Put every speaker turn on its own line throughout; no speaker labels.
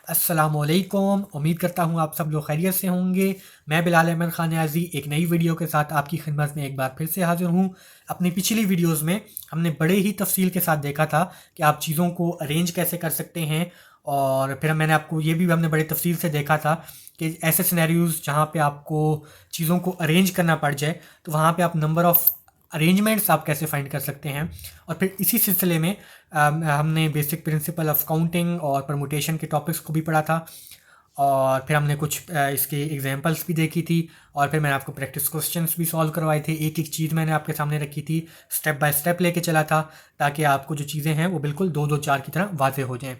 अस्सलामुअलैकुम। उम्मीद करता हूँ आप सब लोग खैरियत से होंगे। मैं बिलाल अहमद खान न्याज़ी एक नई वीडियो के साथ आपकी खिदमत में एक बार फिर से हाज़िर हूँ। अपनी पिछली वीडियोज़ में हमने बड़े ही तफ़सील के साथ देखा था कि आप चीज़ों को अरेंज कैसे कर सकते हैं, और फिर मैंने आपको ये भी हमने बड़े तफ़सील से देखा था कि ऐसे सिनेरियोज़ जहाँ पे आपको चीज़ों को अरेंज करना पड़ जाए, तो वहाँ पे आप नंबर ऑफ़ अरेंजमेंट्स आप कैसे फाइंड कर सकते हैं। और फिर इसी सिलसिले में हमने बेसिक प्रिंसिपल ऑफ काउंटिंग और परमुटेशन के टॉपिक्स को भी पढ़ा था, और फिर हमने कुछ इसके एग्जांपल्स भी देखी थी, और फिर मैंने आपको प्रैक्टिस क्वेश्चंस भी सॉल्व करवाए थे। एक एक चीज़ मैंने आपके सामने रखी थी, स्टेप बाय स्टेप लेके चला था, ताकि आपको जो चीज़ें हैं वो बिल्कुल दो दो चार की तरह वाजे हो जाएं।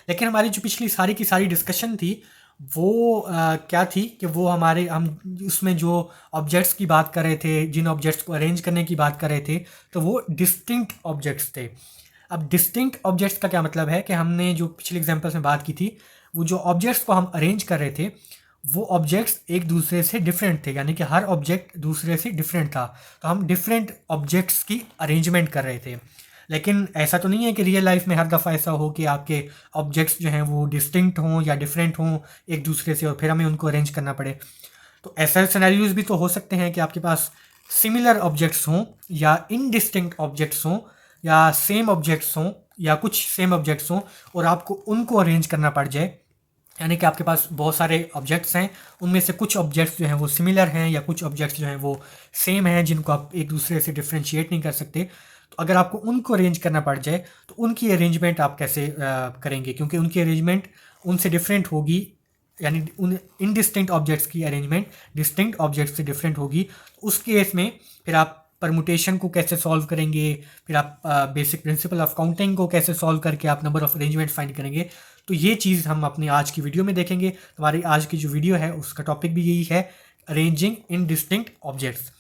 लेकिन हमारी जो पिछली सारी की सारी डिस्कशन थी वो क्या थी कि वो हमारे हम उसमें जो ऑब्जेक्ट्स की बात कर रहे थे, जिन ऑब्जेक्ट्स को अरेंज करने की बात कर रहे थे, तो वो डिस्टिंक्ट ऑब्जेक्ट्स थे। अब डिस्टिंक्ट ऑब्जेक्ट्स का क्या मतलब है कि हमने जो पिछले एग्जांपल्स में बात की थी, वो जो ऑब्जेक्ट्स को हम अरेंज कर रहे थे, वो ऑब्जेक्ट्स एक दूसरे से डिफरेंट थे, यानी कि हर ऑब्जेक्ट दूसरे से डिफरेंट था। तो हम डिफरेंट ऑब्जेक्ट्स की अरेंजमेंट कर रहे थे। लेकिन ऐसा तो नहीं है कि रियल लाइफ में हर दफ़ा ऐसा हो कि आपके ऑब्जेक्ट्स जो हैं वो डिस्टिंक्ट हों या डिफरेंट हों एक दूसरे से, और फिर हमें उनको अरेंज करना पड़े। तो ऐसे सिनेरियोज भी तो हो सकते हैं कि आपके पास सिमिलर ऑब्जेक्ट्स हों, या इनडिस्टिंक्ट ऑब्जेक्ट्स हों, या सेम ऑब्जेक्ट्स हों, या कुछ सेम ऑब्जेक्ट्स हों, और आपको उनको अरेंज करना पड़ जाए। यानी कि आपके पास बहुत सारे ऑब्जेक्ट्स हैं, उनमें से कुछ ऑब्जेक्ट्स जो हैं वो सिमिलर हैं, या कुछ ऑब्जेक्ट्स जो हैं वो सेम हैं, जिनको आप एक दूसरे से डिफ्रेंशिएट नहीं कर सकते। तो अगर आपको उनको अरेंज करना पड़ जाए, तो उनकी अरेंजमेंट आप कैसे करेंगे, क्योंकि उनकी अरेंजमेंट उनसे डिफरेंट होगी। यानी उन इनडिस्टिंक्ट ऑब्जेक्ट्स की अरेंजमेंट डिस्टिंक्ट ऑब्जेक्ट्स से डिफरेंट होगी। तो उस केस में फिर आप परमुटेशन को कैसे सॉल्व करेंगे, फिर आप बेसिक प्रिंसिपल ऑफ काउंटिंग को कैसे सॉल्व करके आप नंबर ऑफ अरेंजमेंट फाइंड करेंगे। तो ये चीज़ हम अपनी आज की वीडियो में देखेंगे। हमारी आज की जो वीडियो है उसका टॉपिक भी यही है, अरेंजिंग इन डिस्टिंक्ट ऑब्जेक्ट्स।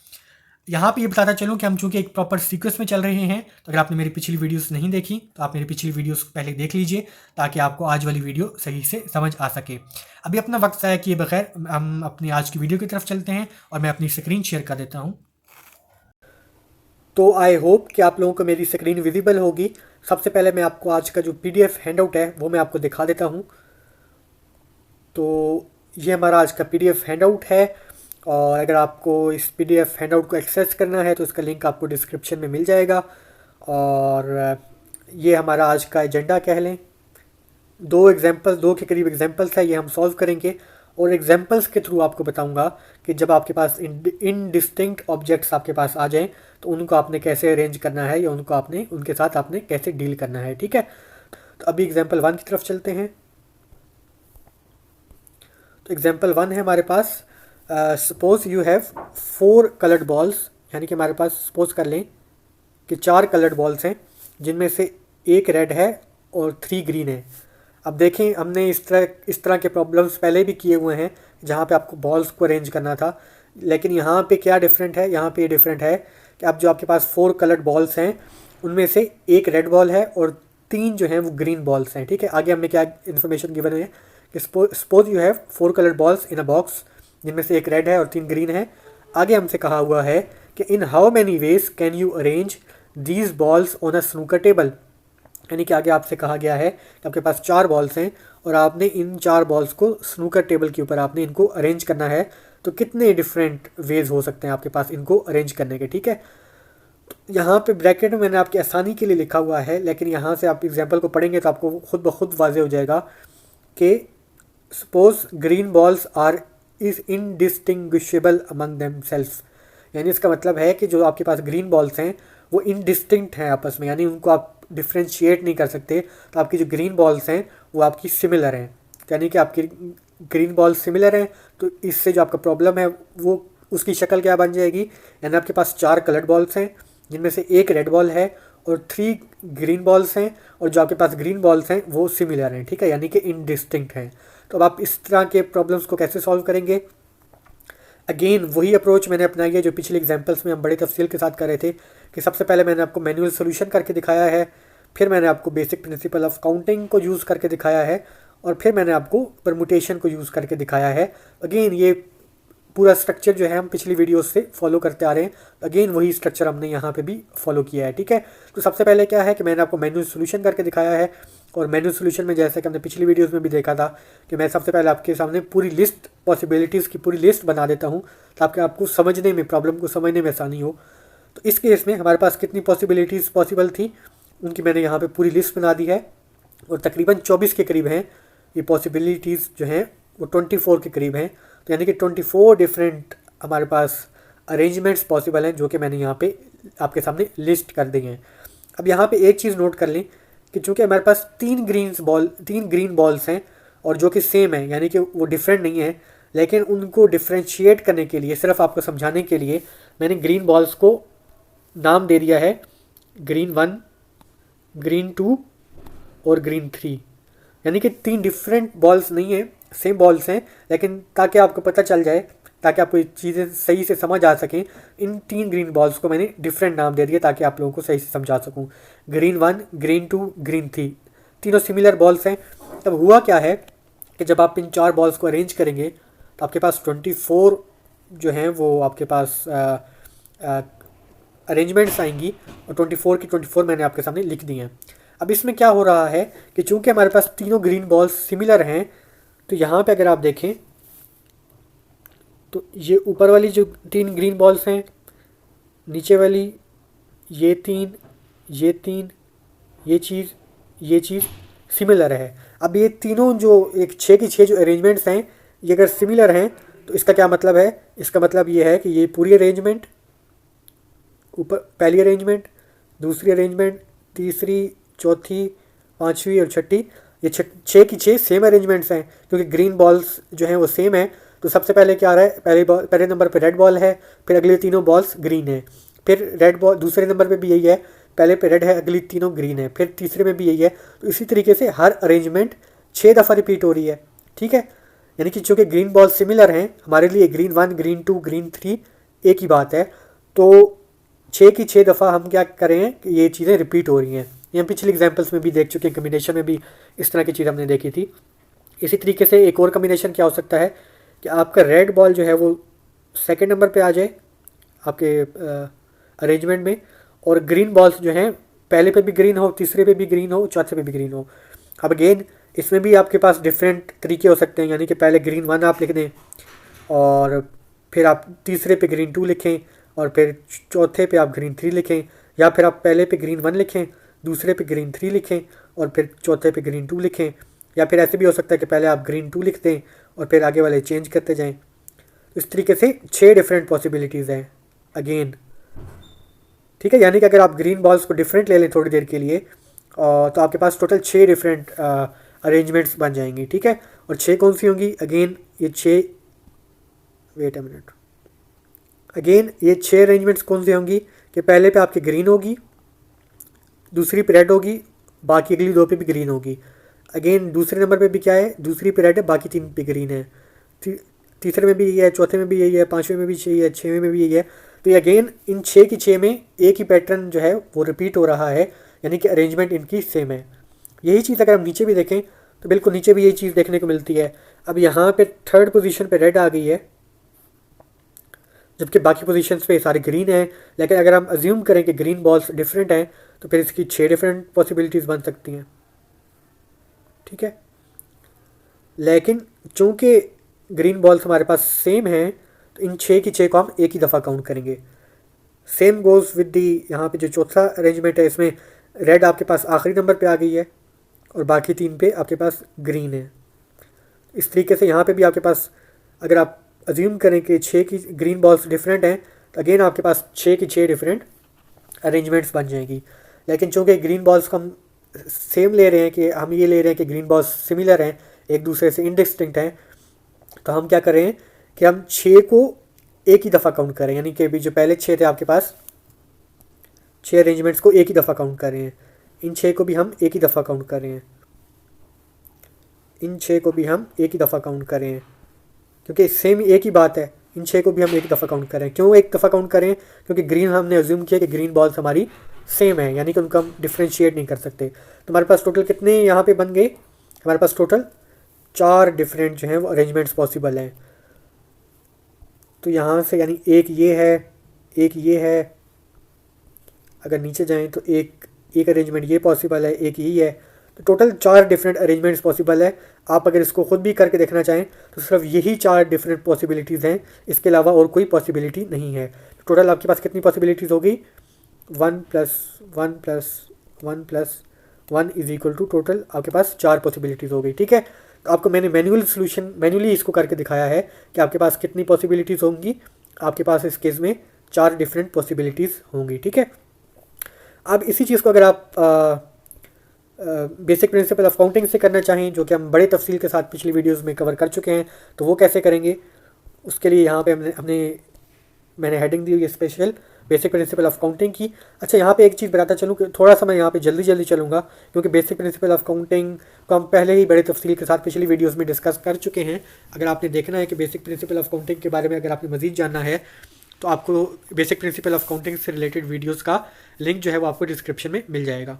यहाँ पे ये बताता चलूँ कि हम चूंकि एक प्रॉपर सीक्वेंस में चल रहे हैं, तो अगर आपने मेरी पिछली वीडियोस नहीं देखी तो आप मेरी पिछली वीडियोस पहले देख लीजिए, ताकि आपको आज वाली वीडियो सही से समझ आ सके। अभी अपना वक्त ज़ाया किए बगैर हम अपनी आज की वीडियो की तरफ चलते हैं, और मैं अपनी स्क्रीन शेयर कर देता हूँ। तो आई होप कि आप लोगों को मेरी स्क्रीन विजिबल होगी। सबसे पहले मैं आपको आज का जो PDF हैंडआउट है वो मैं आपको दिखा देता हूँ। तो ये हमारा आज का PDF हैंडआउट है, और अगर आपको इस PDF हैंडआउट को एक्सेस करना है तो इसका लिंक आपको डिस्क्रिप्शन में मिल जाएगा। और ये हमारा आज का एजेंडा कह लें। दो के करीब एग्जांपल्स है, ये हम सॉल्व करेंगे, और एग्जांपल्स के थ्रू आपको बताऊंगा कि जब आपके पास इनडिस्टिंक्ट ऑब्जेक्ट्स आपके पास आ जाएं तो उनको आपने कैसे अरेंज करना है, या उनके साथ आपने कैसे डील करना है। ठीक है, तो अभी एग्जांपल 1 की तरफ चलते हैं। तो एग्जांपल 1 है हमारे पास, suppose you have 4 coloured balls, यानी कि हमारे पास सपोज कर लें कि 4 कलर्ड बॉल्स हैं, जिनमें से एक रेड है और 3 ग्रीन है। अब देखें, हमने इस तरह के प्रॉब्लम्स पहले भी किए हुए हैं जहाँ पे आपको बॉल्स को अरेंज करना था। लेकिन यहाँ पे क्या डिफरेंट है, यहाँ पे ये डिफरेंट है कि अब जो आपके पास 4 कलर्ड बॉल्स हैं उनमें से एक रेड बॉल है और 3 जो हैं वो ग्रीन बॉल्स हैं। ठीक है, आगे हमने क्या इन्फॉर्मेशन गिवन है कि suppose you have 4 coloured balls in a box, जिनमें से एक रेड है और 3 ग्रीन है। आगे हमसे कहा हुआ है कि in how many ways can you arrange these balls on a snooker table. यानी कि आगे आपसे कहा गया है कि आपके पास 4 बॉल्स हैं और आपने इन 4 बॉल्स को स्नूकर टेबल के ऊपर आपने इनको अरेंज करना है। तो कितने डिफरेंट वेज हो सकते हैं आपके पास इनको अरेंज करने के। ठीक है, तो यहाँ पे ब्रैकेट में मैंने आपकी आसानी के लिए लिखा हुआ है, लेकिन यहाँ से आप एग्जाम्पल को पढ़ेंगे तो आपको खुद ब खुद वाजे हो जाएगा कि suppose green balls are is indistinguishable among them self. यानी इसका मतलब है कि जो आपके पास ग्रीन बॉल्स हैं वो इनडिस्टिंक्ट हैं आपस में, यानी उनको आप डिफ्रेंशिएट नहीं कर सकते। तो आपकी जो ग्रीन बॉल्स हैं वो आपकी सिमिलर हैं, यानी कि आपकी ग्रीन बॉल्स सिमिलर हैं। तो इससे जो आपका प्रॉब्लम है वो उसकी शक्ल क्या बन जाएगी, यानी आपके पास 4 कलर्ड बॉल्स हैं जिनमें से एक रेड बॉल है और 3 ग्रीन बॉल्स हैं, और जो आपके पास ग्रीन बॉल्स हैं वो सिमिलर हैं। ठीक है, यानी कि इनडिस्टिंक्ट हैं। तो अब आप इस तरह के प्रॉब्लम्स को कैसे सॉल्व करेंगे। अगेन वही अप्रोच मैंने अपनाई है जो पिछले एग्जांपल्स में हम बड़े तफसील के साथ कर रहे थे, कि सबसे पहले मैंने आपको मैनुअल सोल्यूशन करके दिखाया है, फिर मैंने आपको बेसिक प्रिंसिपल ऑफ काउंटिंग को यूज़ करके दिखाया है, और फिर मैंने आपको परमुटेशन को यूज़ करके दिखाया है। अगेन ये पूरा स्ट्रक्चर जो है हम पिछली वीडियो से फॉलो करते आ रहे हैं। अगेन वही स्ट्रक्चर हमने यहाँ पे भी फॉलो किया है। ठीक है, तो सबसे पहले क्या है कि मैंने आपको मैनुअल सोल्यूशन करके दिखाया है, और मैनुअल सॉल्यूशन में जैसा कि हमने पिछली वीडियोस में भी देखा था कि मैं सबसे पहले आपके सामने पूरी लिस्ट पॉसिबिलिटीज़ की पूरी लिस्ट बना देता हूँ ताकि आपको समझने में प्रॉब्लम को समझने में आसानी हो। तो इस केस में हमारे पास कितनी पॉसिबिलिटीज़ पॉसिबल थी उनकी मैंने यहाँ पे पूरी लिस्ट बना दी है और तकरीबन 24 के करीब हैं ये पॉसिबिलिटीज़ जो हैं वो 24 के करीब हैं। तो यानी कि 24 डिफरेंट हमारे पास अरेंजमेंट्स पॉसिबल हैं जो कि मैंने यहाँ पे आपके सामने लिस्ट कर दी हैं। अब यहाँ पे एक चीज़ नोट कर लें कि चूँकि हमारे पास तीन ग्रीन बॉल्स हैं और जो कि सेम है यानी कि वो डिफरेंट नहीं है, लेकिन उनको डिफ्रेंशिएट करने के लिए सिर्फ आपको समझाने के लिए मैंने ग्रीन बॉल्स को नाम दे दिया है ग्रीन 1, ग्रीन 2 और ग्रीन 3। यानी कि तीन डिफरेंट बॉल्स नहीं है, सेम बॉल्स हैं, लेकिन ताकि आपको पता चल जाए, ताकि आपको चीज़ें सही से समझ आ सकें, इन तीन ग्रीन बॉल्स को मैंने डिफरेंट नाम दे दिया ताकि आप लोगों को सही से समझा सकूं। ग्रीन 1, ग्रीन 2, ग्रीन 3 तीनों सिमिलर बॉल्स हैं। अब हुआ क्या है कि जब आप इन चार बॉल्स को अरेंज करेंगे तो आपके पास 24 जो हैं वो आपके पास अरेंजमेंट्स आएंगी और 24 की 24 मैंने आपके सामने लिख दी हैं। अब इसमें क्या हो रहा है कि चूंकि हमारे पास तीनों ग्रीन बॉल्स सिमिलर हैं तो यहाँ पे अगर आप देखें तो ये ऊपर वाली जो तीन ग्रीन बॉल्स हैं, नीचे वाली ये तीन, ये चीज़ सिमिलर है। अब ये तीनों जो एक 6 की 6 जो अरेंजमेंट्स हैं ये अगर सिमिलर हैं तो इसका क्या मतलब है? इसका मतलब ये है कि ये पूरी अरेंजमेंट, ऊपर पहली अरेंजमेंट, दूसरी अरेंजमेंट, तीसरी, चौथी, पाँचवीं और छठी, ये 6 की 6 सेम अरेंजमेंट्स हैं क्योंकि ग्रीन बॉल्स जो हैं वो सेम है। तो सबसे पहले क्या आ रहा है, पहले नंबर पे रेड बॉल है, फिर अगले तीनों बॉल्स ग्रीन है, फिर रेड बॉल दूसरे नंबर पे भी यही है, पहले पे रेड है, अगली तीनों ग्रीन है, फिर तीसरे में भी यही है। तो इसी तरीके से हर अरेंजमेंट 6 दफ़ा रिपीट हो रही है, ठीक है। यानी कि चूँकि ग्रीन बॉल सिमिलर हैं हमारे लिए, ग्रीन 1, ग्रीन 2, ग्रीन 3 एक ही बात है, तो 6 की 6 दफ़ा हम क्या कर रहे हैं कि ये चीज़ें रिपीट हो रही हैं। ये हम पिछले एग्जाम्पल्स में भी देख चुके हैं, कम्बिनेशन में भी इस तरह की चीज़ हमने देखी थी। इसी तरीके से एक और कम्बिनेशन क्या हो सकता है कि आपका रेड बॉल जो है वो सेकंड नंबर पे आ जाए आपके अरेंजमेंट में, और ग्रीन बॉल्स जो हैं पहले पे भी ग्रीन हो, तीसरे पे भी ग्रीन हो, चौथे पे भी ग्रीन हो। अब अगेन इसमें भी आपके पास डिफरेंट तरीके हो सकते हैं, यानी कि पहले ग्रीन 1 आप लिख दें और फिर आप तीसरे पे ग्रीन 2 लिखें और फिर चौथे पे आप ग्रीन 3 लिखें, या फिर आप पहले पे ग्रीन 1 लिखें, दूसरे पे ग्रीन 3 लिखें और फिर चौथे पे ग्रीन 2 लिखें, या फिर ऐसे भी हो सकता है कि पहले आप ग्रीन 2 लिख दें और फिर आगे वाले चेंज करते जाएं। इस तरीके से 6 डिफरेंट पॉसिबिलिटीज़ हैं अगेन, ठीक है। यानी कि अगर आप ग्रीन बॉल्स को डिफरेंट ले लें थोड़ी देर के लिए तो आपके पास टोटल 6 डिफरेंट अरेंजमेंट्स बन जाएंगी, ठीक है। और 6 कौन सी होंगी? अगेन ये 6, वेट अ मिनट, अगेन ये 6 अरेंजमेंट्स कौन सी होंगी कि पहले पे आपकी ग्रीन होगी, दूसरी पे रेड होगी, बाकी अगली 2 पे भी ग्रीन होगी। अगेन दूसरे नंबर पे भी क्या है, दूसरी पे रेड है, बाकी 3 पे ग्रीन है, तीसरे में भी यही है, चौथे में भी यही है, पाँचवें में भी यही है, छवें में भी यही है। तो ये अगेन इन 6 की 6 में एक ही पैटर्न जो है वो रिपीट हो रहा है, यानी कि अरेंजमेंट इनकी सेम है। यही चीज़ अगर हम नीचे भी देखें तो बिल्कुल नीचे भी यही चीज़ देखने को मिलती है। अब यहाँ पे थर्ड पोजीशन पे रेड आ गई है जबकि बाकी पोजीशंस पे सारे ग्रीन हैं, लेकिन अगर हम अज्यूम करें कि ग्रीन बॉल्स डिफरेंट हैं तो फिर इसकी 6 डिफरेंट पॉसिबिलिटीज़ बन सकती हैं, ठीक है। लेकिन चूँकि ग्रीन बॉल्स हमारे पास सेम हैं तो इन 6 की 6 को हम एक ही दफ़ा काउंट करेंगे। सेम गोज़ विद दी, यहाँ पे जो चौथा अरेंजमेंट है इसमें रेड आपके पास आखिरी नंबर पे आ गई है और बाकी 3 पे आपके पास ग्रीन है। इस तरीके से यहाँ पे भी आपके पास अगर आप अज्यूम करें कि 6 की ग्रीन बॉल्स डिफरेंट हैं तो अगेन आपके पास 6 की 6 डिफरेंट अरेंजमेंट्स बन जाएगी। लेकिन चूँकि ग्रीन बॉल्स को हम सेम ले रहे हैं, कि हम ये ले रहे हैं कि ग्रीन बॉल्स सिमिलर हैं, एक दूसरे से इनडिस्टिंक्ट हैं, तो हम क्या कर रहे हैं कि हम 6 को एक ही दफ़ा काउंट करें, यानी कि अभी जो पहले 6 थे आपके पास 6 अरेंजमेंट्स को एक ही दफ़ा काउंट कर रहे हैं, इन 6 को भी हम एक ही दफ़ा काउंट कर रहे हैं, इन 6 को भी हम एक ही दफ़ा काउंट कर रहे हैं, क्योंकि सेम एक ही बात है। इन 6 को भी हम एक दफ़ा काउंट करें। क्यों एक दफ़ा काउंट करें? क्योंकि ग्रीन हमने अज्यूम किया कि ग्रीन बॉल्स हमारी सेम है, यानी कि उनको हम डिफ्रेंशिएट नहीं कर सकते। तो हमारे पास टोटल कितने यहाँ पे बन गए? हमारे पास टोटल 4 डिफरेंट जो हैं वो अरेंजमेंट्स पॉसिबल हैं। तो यहाँ से यानी एक ये है, एक ये है, अगर नीचे जाएँ तो एक अरेंजमेंट ये पॉसिबल है, एक यही है। तो टोटल 4 डिफरेंट अरेंजमेंट्स पॉसिबल है। आप अगर इसको खुद भी करके देखना चाहें तो सिर्फ यही 4 डिफरेंट पॉसिबिलिटीज़ हैं, इसके अलावा और कोई पॉसिबिलिटी नहीं है। टोटल आपके पास कितनी पॉसिबिलिटीज़ होगी, 1 + 1 + 1 + 1 इज इक्वल टू टोटल आपके पास 4 पॉसिबिलिटीज़ हो गई। ठीक है, तो आपको मैंने मैन्युअली इसको करके दिखाया है कि आपके पास कितनी पॉसिबिलिटीज़ होंगी। आपके पास इस केस में 4 डिफरेंट पॉसिबिलिटीज़ होंगी। ठीक है, अब इसी चीज़ को अगर आप बेसिक प्रिंसिपल ऑफ काउंटिंग से करना चाहें, जो कि हम बड़े तफसील के साथ पिछली वीडियोस में कवर कर चुके हैं, तो वो कैसे करेंगे, उसके लिए यहाँ पे मैंने हेडिंग दी हुई है special basic principle of counting की। अच्छा, यहाँ पे एक चीज़ बताता चलूँ कि थोड़ा सा मैं यहाँ पे जल्दी चलूँगा, क्योंकि बेसिक प्रिंसिपल ऑफ काउंटिंग को हम पहले ही बड़े तफसील के साथ पिछली वीडियोस में डिस्कस कर चुके हैं। अगर आपने देखना है कि बेसिक प्रिंसिपल ऑफ काउंटिंग के बारे में अगर आपने मज़ीद जानना है, तो आपको बेसिक प्रिंसिपल ऑफ काउंटिंग से रिलेटेड वीडियोज़ का लिंक जो है वो आपको डिस्क्रिप्शन में मिल जाएगा।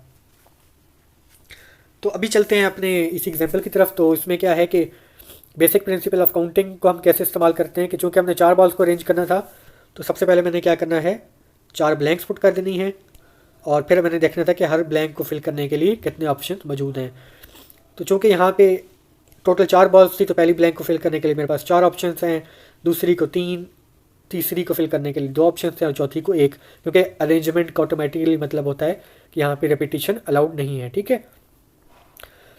तो अभी चलते हैं अपने इस एग्जाम्पल की तरफ। तो इसमें क्या है कि बेसिक प्रिंसिपल ऑफ काउंटिंग को हम कैसे इस्तेमाल करते हैं कि चूँकि हमने 4 बॉल्स को अरेंज करना था, तो सबसे पहले मैंने क्या करना है, 4 ब्लैंक्स पुट कर देनी है, और फिर मैंने देखना था कि हर ब्लैंक को फिल करने के लिए कितने ऑप्शन मौजूद हैं। तो चूँकि यहाँ पे टोटल 4 बॉल्स थी, तो पहली ब्लैंक को फिल करने के लिए मेरे पास 4 ऑप्शन हैं, दूसरी को 3, तीसरी को फिल करने के लिए 2 ऑप्शन हैं, और चौथी को 1, क्योंकि अरेंजमेंट का ऑटोमेटिकली मतलब होता है कि यहाँ पे रेपिटेशन अलाउड नहीं है। ठीक है,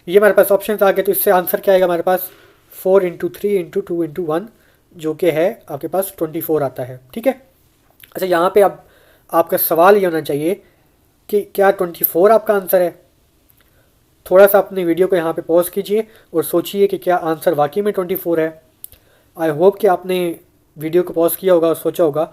ये हमारे पास ऑप्शन आ गए। तो इससे आंसर क्या आएगा हमारे पास, 4 × 3 × 2 × 1, जो कि है आपके पास 24 आता है। ठीक है, अच्छा, यहाँ पे अब आपका सवाल ये होना चाहिए कि क्या 24 आपका आंसर है। थोड़ा सा अपने वीडियो को यहाँ पे पॉज कीजिए और सोचिए कि क्या आंसर वाकई में 24 है। आई होप कि आपने वीडियो को पॉज किया होगा और सोचा होगा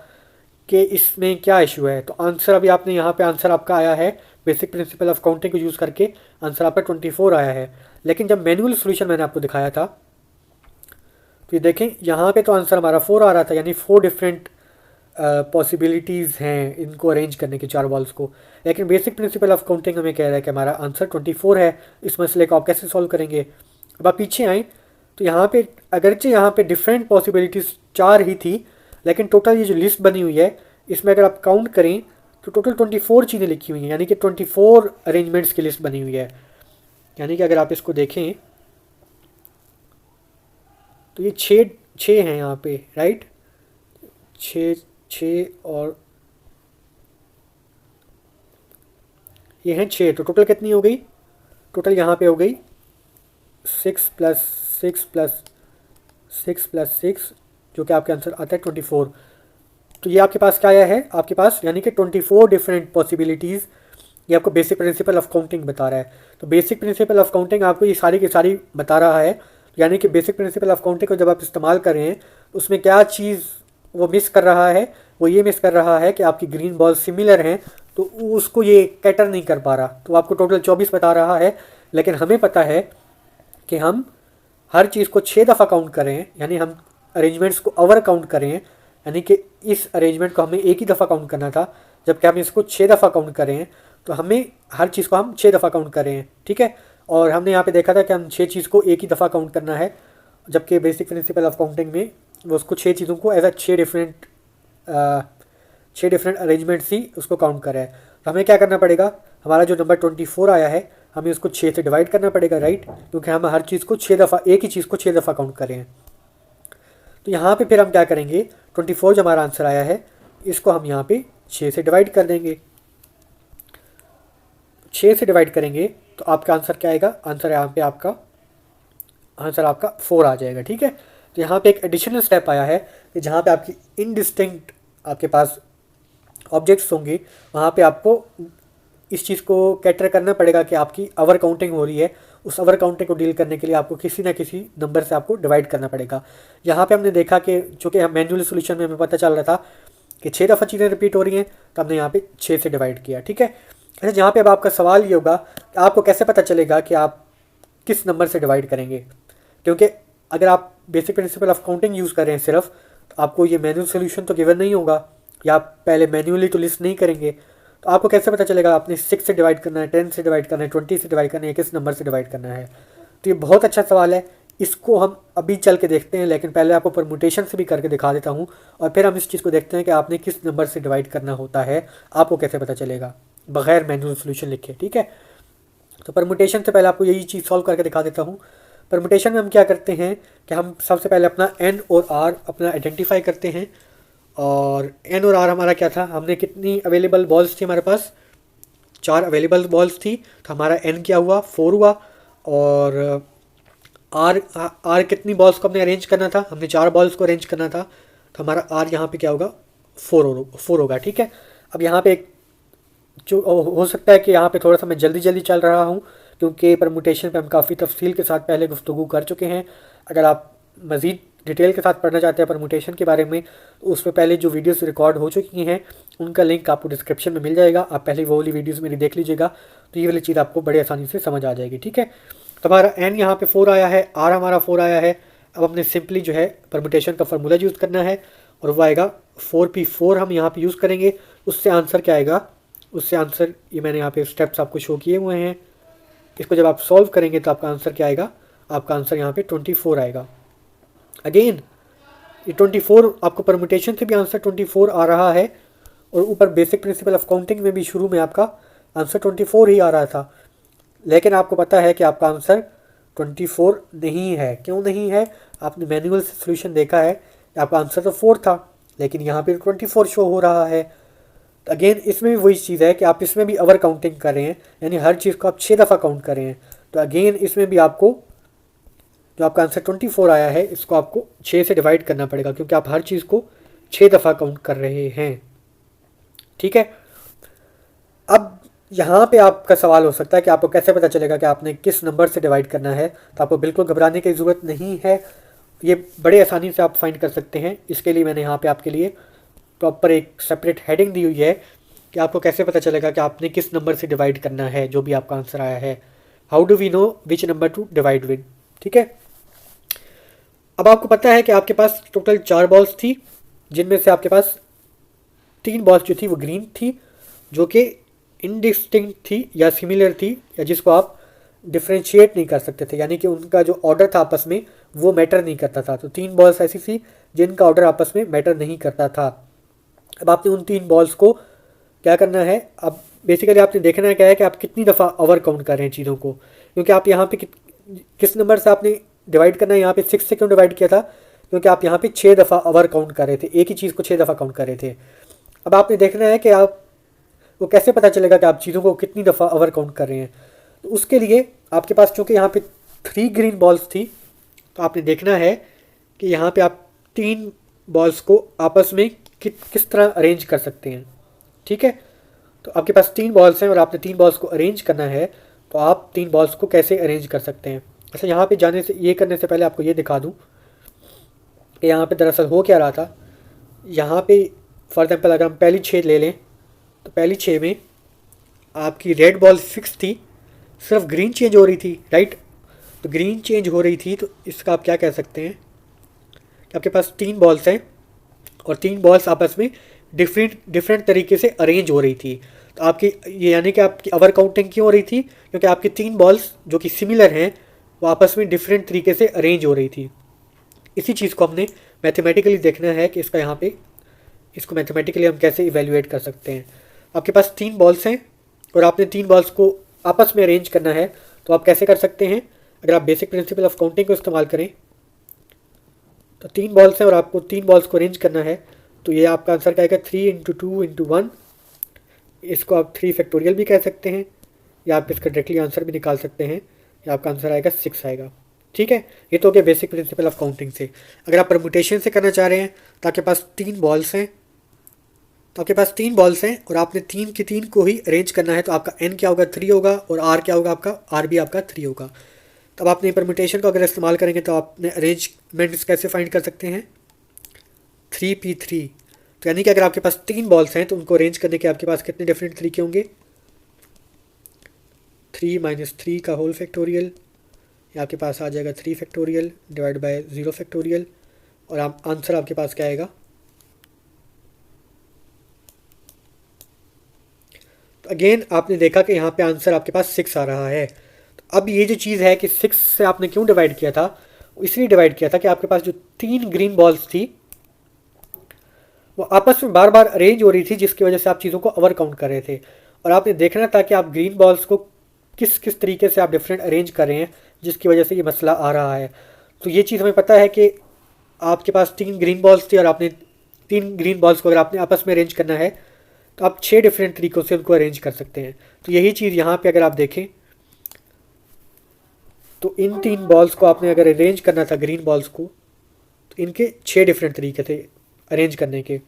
कि इसमें क्या इशू है। तो आंसर अभी आपने यहाँ पे आंसर आपका आया है बेसिक प्रिंसिपल ऑफ काउंटिंग को यूज़ करके, आंसर आपका 24 आया है। लेकिन जब मैनुअल सॉल्यूशन मैंने आपको दिखाया था, तो ये देखें यहाँ पे तो आंसर हमारा 4 आ रहा था, यानी 4 डिफरेंट पॉसिबिलिटीज़ हैं इनको अरेंज करने की 4 बॉल्स को। लेकिन बेसिक प्रिंसिपल ऑफ काउंटिंग हमें कह रहा है कि हमारा आंसर 24 है। इस मसले को आप कैसे सॉल्व करेंगे। अब आप पीछे आएँ तो यहाँ पे अगरचे यहाँ पे डिफरेंट पॉसिबिलिटीज़ 4 ही थी, लेकिन टोटल ये जो लिस्ट बनी हुई है इसमें अगर आप काउंट करें तो टोटल 24 चीज़ें लिखी हुई हैं, यानी कि 24 अरेंजमेंट्स की लिस्ट बनी हुई है। यानी कि अगर आप इसको देखें तो ये 6 हैं यहाँ पे, राइट, 6 और ये हैं 6। तो टोटल कितनी हो गई, टोटल यहाँ पे हो गई 6 + 6 + 6 + 6, जो कि आपके आंसर आता है 24। तो ये आपके पास क्या आया है, आपके पास यानी कि 24 डिफरेंट पॉसिबिलिटीज़ ये आपको बेसिक प्रिंसिपल ऑफ काउंटिंग बता रहा है। तो बेसिक प्रिंसिपल ऑफ काउंटिंग आपको ये सारी की सारी बता रहा है, यानी कि बेसिक प्रिंसिपल ऑफ काउंटिंग को जब आप इस्तेमाल कर रहे हैं तो उसमें क्या चीज़ वो मिस कर रहा है, वो ये मिस कर रहा है कि आपकी ग्रीन बॉल सिमिलर हैं, तो उसको ये कैटर नहीं कर पा रहा। तो आपको टोटल 24 बता रहा है, लेकिन हमें पता है कि हम हर चीज़ को 6 दफ़ा काउंट कर रहे हैं, यानी हम अरेंजमेंट्स को ओवर काउंट कर रहे हैं, यानी कि इस अरेंजमेंट को हमें एक ही दफ़ा काउंट करना था, जबकि हम इसको 6 दफ़ा काउंट कर रहे हैं। तो हमें हर चीज़ को हम 6 दफ़ा काउंट कर रहे हैं। ठीक है, और हमने यहाँ पे देखा था कि हम 6 चीज़ को एक ही दफ़ा काउंट करना है, जबकि बेसिक प्रिंसिपल ऑफ काउंटिंग में वो उसको 6 चीज़ों को एज अ 6 डिफरेंट अरेंजमेंट्स ही उसको काउंट कर रहा है। तो हमें क्या करना पड़ेगा, हमारा जो नंबर 24 आया है हमें उसको 6 से डिवाइड करना पड़ेगा, राइट, क्योंकि हम हर चीज़ को 6 दफ़ा, एक ही चीज़ को 6 दफ़ा काउंट कर रहे हैं। तो यहाँ पे फिर हम क्या करेंगे, 24 जो हमारा आंसर आया है इसको हम यहाँ पे 6 से डिवाइड कर देंगे। 6 से डिवाइड करेंगे तो आपका आंसर क्या आएगा, आंसर यहाँ पे आपका 4 आ जाएगा। ठीक है, तो यहाँ पे एक एडिशनल स्टेप आया है कि जहाँ पे आपकी इनडिस्टिंक्ट आपके पास ऑब्जेक्ट्स होंगे, वहाँ पे आपको इस चीज़ को कैटर करना पड़ेगा कि आपकी ओवर काउंटिंग हो रही है। उस ओवर काउंटिंग को डील करने के लिए आपको किसी ना किसी नंबर से आपको डिवाइड करना पड़ेगा। यहाँ पे हमने देखा कि चूँकि हम मैनुअल सोल्यूशन में हमें पता चल रहा था कि 6 दफ़ा चीज़ें रिपीट हो रही हैं, तो हमने यहाँ पे 6 से डिवाइड किया। ठीक है, अच्छा, यहाँ पे अब आपका सवाल ये होगा कि आपको कैसे पता चलेगा कि आप किस नंबर से डिवाइड करेंगे, क्योंकि अगर आप basic principle of counting use कर रहे हैं सिर्फ, तो आपको ये मैनुअल सोल्यूशन तो गिवन नहीं होगा, या आप पहले मैनुअली तो लिस्ट नहीं करेंगे। तो आपको कैसे पता चलेगा आपने 6 से डिवाइड करना है, 10 से डिवाइड करना है, 20 से डिवाइड करना है, किस नंबर से डिवाइड करना है। तो ये बहुत अच्छा सवाल है, इसको हम अभी चल के देखते हैं, लेकिन पहले आपको परमुटेशन से भी करके दिखा देता हूँ, और फिर हम इस चीज़ को देखते हैं कि आपने किस नंबर से डिवाइड करना होता है, आपको कैसे पता चलेगा बग़ैर मैनुअल सोल्यूशन लिखे। ठीक है, तो परमुटेशन से पहले आपको यही चीज़ सॉल्व करके दिखा देता हूँ। परमुटेशन में हम क्या करते हैं कि हम सबसे पहले अपना एन और आर अपना आइडेंटिफाई करते हैं। और एन और आर हमारा क्या था, हमने कितनी अवेलेबल बॉल्स थी हमारे पास, 4 अवेलेबल बॉल्स थी, तो हमारा एन क्या हुआ, 4 हुआ। और आर आर कितनी बॉल्स को हमने अरेंज करना था, हमने 4 बॉल्स को अरेंज करना था, तो हमारा आर यहाँ पे क्या होगा, 4 होगा। ठीक है, अब यहाँ पे एक जो हो सकता है कि यहाँ पे थोड़ा सा मैं जल्दी जल्दी चल रहा हूँ, क्योंकि परमुटेशन पे हम काफ़ी तफसील के साथ पहले गुफ्तगू कर चुके हैं। अगर आप मज़ीद डिटेल के साथ पढ़ना चाहते हैं परमुटेशन के बारे में, तो उसमें पहले जो वीडियोस रिकॉर्ड हो चुकी हैं उनका लिंक आपको डिस्क्रिप्शन में मिल जाएगा। आप पहले वो वाली वीडियोस मेरी देख लीजिएगा, तो ये वाली चीज़ आपको बड़ी आसानी से समझ आ जाएगी। ठीक है, तो हमारा एन यहाँ पे 4 आया है, आर हमारा 4 आया है। अब हमने सिंपली जो है परमुटेशन का फार्मूला यूज़ करना है, और वो आएगा 4p4 हम यहाँ पे यूज़ करेंगे। उससे आंसर क्या आएगा, उससे आंसर ये मैंने यहाँ पे स्टेप्स आपको शो किए हुए हैं। इसको जब आप सॉल्व करेंगे तो आपका आंसर क्या आएगा, आपका आंसर यहाँ पे 24 आएगा। अगेन ये 24 आपको परमुटेशन से भी आंसर 24 आ रहा है, और ऊपर बेसिक प्रिंसिपल ऑफ काउंटिंग में भी शुरू में आपका आंसर 24 ही आ रहा था। लेकिन आपको पता है कि आपका आंसर 24 नहीं है। क्यों नहीं है, आपने मैनुअल से सोल्यूशन देखा है, आपका आंसर तो 4 था, लेकिन यहाँ पे 24 शो हो रहा है। अगेन इसमें भी वही चीज़ है कि आप इसमें भी ओवर काउंटिंग कर रहे हैं, यानी हर चीज़ को आप 6 दफ़ा काउंट कर रहे हैं। तो अगेन इसमें भी आपको जो आपका आंसर 24 आया है, इसको आपको 6 से डिवाइड करना पड़ेगा, क्योंकि आप हर चीज़ को 6 दफ़ा काउंट कर रहे हैं। ठीक है, अब यहाँ पे आपका सवाल हो सकता है कि आपको कैसे पता चलेगा कि आपने किस नंबर से डिवाइड करना है। तो आपको बिल्कुल घबराने की ज़रूरत नहीं है, ये बड़े आसानी से आप फाइंड कर सकते हैं। इसके लिए मैंने यहाँ पे आपके लिए प्रॉपर एक सेपरेट हेडिंग दी हुई है कि आपको कैसे पता चलेगा कि आपने किस नंबर से डिवाइड करना है जो भी आपका आंसर आया है। How do we know which number to divide with. ठीक है, अब आपको पता है कि आपके पास टोटल 4 बॉल्स थी, जिनमें से आपके पास 3 बॉल्स जो थी वो ग्रीन थी, जो कि इनडिस्टिंक्ट थी या सिमिलर थी, या जिसको आप डिफ्रेंशिएट नहीं कर सकते थे, यानी कि उनका जो ऑर्डर था आपस में वो मैटर नहीं करता था। तो 3 बॉल्स ऐसी थी जिनका ऑर्डर आपस में मैटर नहीं करता था। अब आपने उन 3 बॉल्स को क्या करना है, अब बेसिकली आपने देखना है क्या है कि आप कितनी दफ़ा ओवर काउंट कर रहे हैं चीज़ों को, क्योंकि आप यहाँ पे किस नंबर से आपने डिवाइड करना है। यहाँ पे 6 से क्यों डिवाइड किया था, क्योंकि आप यहाँ पे 6 दफ़ा ओवर काउंट कर रहे थे, एक ही चीज़ को 6 दफ़ा काउंट कर रहे थे। अब आपने देखना है कि आप वो कैसे पता चलेगा कि आप चीज़ों को कितनी दफ़ा ओवर काउंट कर रहे हैं। तो उसके लिए आपके पास चूँकि यहाँ पे 3 ग्रीन बॉल्स थी, तो आपने देखना है कि यहाँ पे आप 3 बॉल्स को आपस में किस तरह अरेंज कर सकते हैं। ठीक है, तो आपके पास 3 बॉल्स हैं और आपने 3 बॉल्स को अरेंज करना है, तो आप 3 बॉल्स को कैसे अरेंज कर सकते हैं। अच्छा, यहाँ पे जाने से ये करने से पहले आपको ये दिखा दूँ कि यहाँ पे दरअसल हो क्या रहा था। यहाँ पे फॉर एग्जाम्पल अगर हम पहली 6 ले लें, तो पहली 6 में आपकी रेड बॉल फिक्स थी, सिर्फ ग्रीन चेंज हो रही थी, राइट। तो ग्रीन चेंज हो रही थी, तो इसका आप क्या कह सकते हैं कि आपके पास 3 बॉल्स हैं और 3 बॉल्स आपस में डिफरेंट तरीके से अरेंज हो रही थी। तो आपकी ये यानी कि आपकी ओवर काउंटिंग क्यों हो रही थी, क्योंकि आपकी 3 बॉल्स जो कि सिमिलर हैं वो आपस में डिफरेंट तरीके से अरेंज हो रही थी। इसी चीज़ को हमने मैथमेटिकली देखना है कि इसका यहाँ पे इसको मैथमेटिकली हम कैसे इवेल्युएट कर सकते हैं। आपके पास 3 बॉल्स हैं और आपने 3 बॉल्स को आपस में अरेंज करना है, तो आप कैसे कर सकते हैं। अगर आप बेसिक प्रिंसिपल ऑफ काउंटिंग को इस्तेमाल करें, तो 3 बॉल्स हैं और आपको 3 बॉल्स को अरेंज करना है, तो ये आपका आंसर क्या आएगा, 3 × 2 × 1। इसको आप 3 फैक्टोरियल भी कह सकते हैं, या आप इसका डायरेक्टली आंसर भी निकाल सकते हैं, या आपका आंसर आएगा 6 आएगा। ठीक है, ये तो हो गया बेसिक प्रिंसिपल ऑफ काउंटिंग से। अगर आप परमुटेशन से करना चाह रहे हैं, तो आपके पास 3 बॉल्स हैं, और आपने 3 की 3 को ही अरेंज करना है, तो आपका एन क्या होगा, 3 होगा, और आर क्या होगा, आपका आर भी आपका 3 होगा। तब आपने परमुटेशन को अगर इस्तेमाल करेंगे तो आपने अरेंजमेंट्स कैसे फाइंड कर सकते हैं, 3p3। तो यानी कि अगर आपके पास 3 बॉल्स हैं तो उनको अरेंज करने के आपके पास कितने डिफरेंट तरीके होंगे, 3 - 3 का होल फैक्टोरियल, या आपके पास आ जाएगा 3 फैक्टोरियल डिवाइड बाय 0 फैक्टोरियल, और आप आंसर आपके पास क्या आएगा। तो अगेन आपने देखा कि यहाँ पे आंसर आपके पास 6 आ रहा है। तो अब ये जो चीज़ है कि 6 से आपने क्यों डिवाइड किया था, इसलिए डिवाइड किया था कि आपके पास जो 3 ग्रीन बॉल्स थी वो आपस में बार बार अरेंज हो रही थी, जिसकी वजह से आप चीज़ों को ओवर काउंट कर रहे थे। और आपने देखना था कि आप ग्रीन बॉल्स को किस किस तरीके से आप डिफरेंट अरेंज कर रहे हैं जिसकी वजह से ये मसला आ रहा है। तो ये चीज़ हमें पता है कि आपके पास 3 ग्रीन बॉल्स थी और आपने 3 ग्रीन बॉल्स को अगर आपने आपस में अरेंज करना है तो आप 6 डिफरेंट तरीक़ों से उनको अरेंज कर सकते हैं। तो यही चीज़ यहाँ पे अगर आप देखें तो इन 3 बॉल्स को आपने अगर अरेंज करना था ग्रीन बॉल्स को, तो इनके 6 डिफरेंट तरीके थे अरेंज करने के।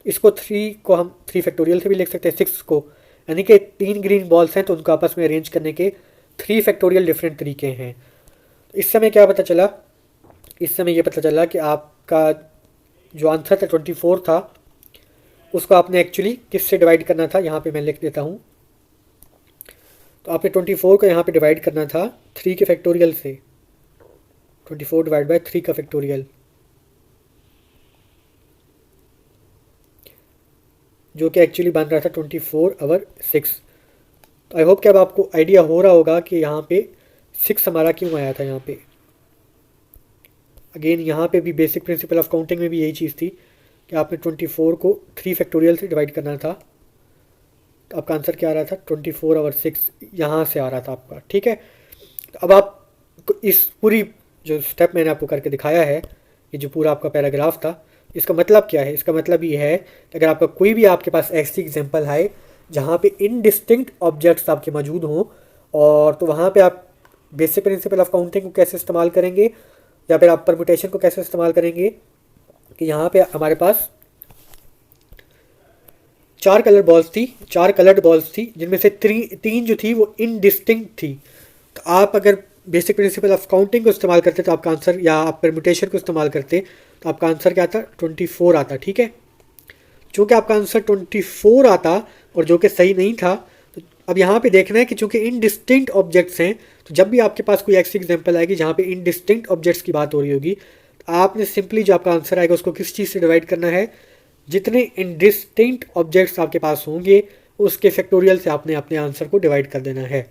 इसको 3 को हम 3 फैक्टोरियल से भी लिख सकते हैं 6 को, यानी कि 3 ग्रीन बॉल्स हैं तो उनको आपस में अरेंज करने के 3 फैक्टोरियल डिफरेंट तरीके हैं। इस समय क्या पता चला, इस समय ये पता चला कि आपका जो आंसर था 24 था, उसको आपने एक्चुअली किससे डिवाइड करना था, यहाँ पे मैं लिख देता हूँ। तो आपने 24 को यहाँ पे डिवाइड करना था 3 के फैक्टोरियल से, 24 डिवाइड बाय 3 का फैक्टोरियल, जो कि एक्चुअली बन रहा था 24/6। तो आई होप कि अब आपको आइडिया हो रहा होगा कि यहाँ पे 6 हमारा क्यों आया था। यहाँ पे अगेन यहाँ पे भी बेसिक प्रिंसिपल ऑफ काउंटिंग में भी यही चीज़ थी कि आपने 24 को 3 फैक्टोरियल से डिवाइड करना था। तो आपका आंसर क्या आ रहा था 24/6, यहाँ से आ रहा था आपका। ठीक है, तो अब आप इस पूरी जो स्टेप मैंने आपको करके दिखाया है, ये जो पूरा आपका पैराग्राफ था, इसका मतलब क्या है? इसका मतलब ये है कि अगर आपका कोई भी आपके पास ऐसी एग्जांपल है जहाँ पे इनडिस्टिंक्ट ऑब्जेक्ट्स आपके मौजूद हों, और तो वहाँ पे आप बेसिक प्रिंसिपल ऑफ काउंटिंग को कैसे इस्तेमाल करेंगे या फिर आप परम्यूटेशन को कैसे इस्तेमाल करेंगे कि यहाँ पे हमारे पास 4 कलर बॉल्स थी, 4 कलर्ड बॉल्स थी, जिनमें से 3 जो थी वो इनडिस्टिंक्ट थी। तो आप अगर बेसिक प्रिंसिपल ऑफ काउंटिंग को इस्तेमाल करते तो आपका आंसर, या आप परम्यूटेशन को इस्तेमाल करते तो आपका आंसर क्या आता 24 आता। ठीक है, चूँकि आपका आंसर 24 आता और जो कि सही नहीं था, तो अब यहाँ पे देखना है कि चूँकि इनडिस्टिंक्ट ऑब्जेक्ट्स हैं, तो जब भी आपके पास कोई ऐसी एग्जांपल आएगी जहाँ पे इनडिस्टिंक्ट ऑब्जेक्ट्स की बात हो रही होगी, तो आपने सिंपली जो आपका आंसर आएगा उसको किस चीज़ से डिवाइड करना है, जितने इनडिस्टिंक्ट ऑब्जेक्ट्स आपके पास होंगे उसके फैक्टोरियल से आपने अपने आंसर को डिवाइड कर देना है।